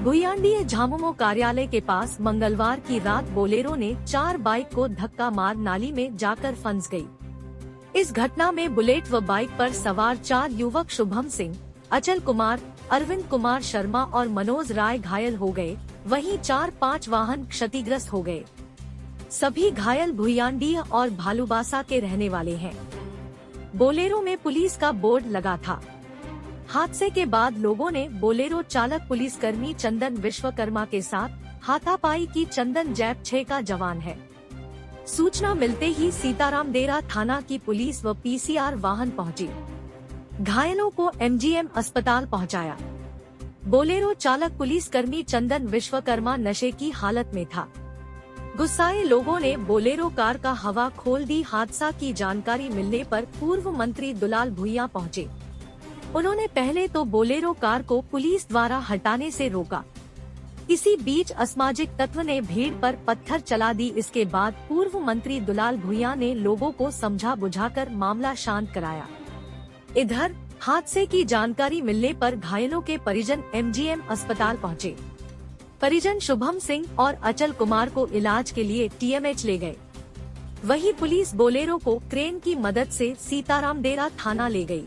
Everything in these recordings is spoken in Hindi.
भुयानडीह झामुमो कार्यालय के पास मंगलवार की रात बोलेरो ने 4 बाइक को धक्का मार नाली में जाकर फंस गई। इस घटना में बुलेट व बाइक पर सवार 4 युवक शुभम सिंह, अचल कुमार, अरविंद कुमार शर्मा और मनोज राय घायल हो गए, वहीं 4-5 वाहन क्षतिग्रस्त हो गए। सभी घायल भुयानडीह और भालूबासा के रहने वाले हैं। बोलेरो में पुलिस का बोर्ड लगा था। हादसे के बाद लोगों ने बोलेरो चालक पुलिसकर्मी चंदन विश्वकर्मा के साथ हाथापाई की। चंदन जैप 6 का जवान है। सूचना मिलते ही सीतारामदेरा थाना की पुलिस व पीसीआर वाहन पहुंची। घायलों को एमजीएम अस्पताल पहुंचाया। बोलेरो चालक पुलिसकर्मी चंदन विश्वकर्मा नशे की हालत में था। गुस्साए लोगों ने बोलेरो कार का हवा खोल दी। हादसा की जानकारी मिलने पर पूर्व मंत्री दुलाल भुइयां पहुंचे। उन्होंने पहले तो बोलेरो कार को पुलिस द्वारा हटाने से रोका। इसी बीच असामाजिक तत्व ने भीड़ पर पत्थर चला दी। इसके बाद पूर्व मंत्री दुलाल भुइयां ने लोगों को समझा बुझाकर मामला शांत कराया। इधर हादसे की जानकारी मिलने पर घायलों के परिजन एमजीएम अस्पताल पहुंचे। परिजन शुभम सिंह और अचल कुमार को इलाज के लिए टीएमएच ले गए। वहीं पुलिस बोलेरो को क्रेन की मदद से सीतारामदेरा थाना ले गई।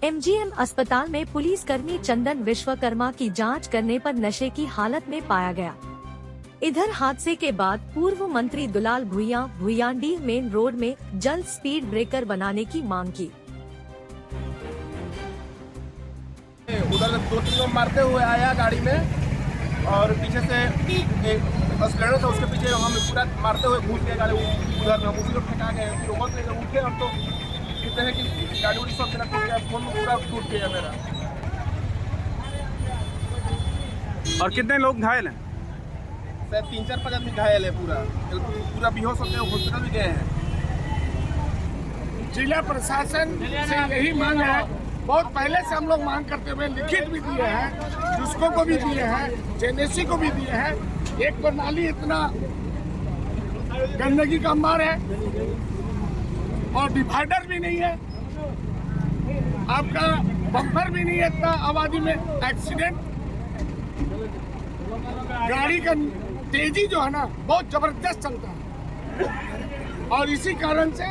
एमजीएम अस्पताल में पुलिसकर्मी चंदन विश्वकर्मा की जांच करने पर नशे की हालत में पाया गया। इधर हादसे के बाद पूर्व मंत्री दुलाल भुइयां भुयानडीह मेन रोड में जल्द स्पीड ब्रेकर बनाने की मांग की। उधर 2-3 लोग मारते हुए आया गाड़ी में और पीछे से एक स्प्लेंडर था, उसके पीछे हम पूरा मारते हुए घूस गए गाड़ी उधर। हम उसी को ठेका गए, फिर रोबोट लेकर उठे और तो कहते हैं कि गाड़ी उड़ी सब टूट गया, फोन पूरा टूट गया मेरा। और कितने लोग घायल हैं? शायद 3-4-5 आदमी घायल है। पूरा बेहोश होते हैं, हॉस्पिटल भी गए हैं। जिला प्रशासन से यही मांग है, बहुत पहले से हम लोग मांग करते हुए लिखित भी दिए हैं, जुस्को को भी दिए हैं, जेनेसी को भी दिए हैं। एक तो नाली इतना गंदगी का मार है और डिवाइडर भी नहीं है, आपका बम्पर भी नहीं है। इतना आबादी में एक्सीडेंट, गाड़ी का तेजी जो है ना बहुत जबरदस्त चलता है और इसी कारण से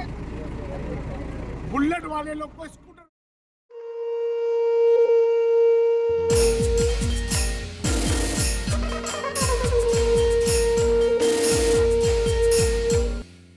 बुलेट वाले लोग को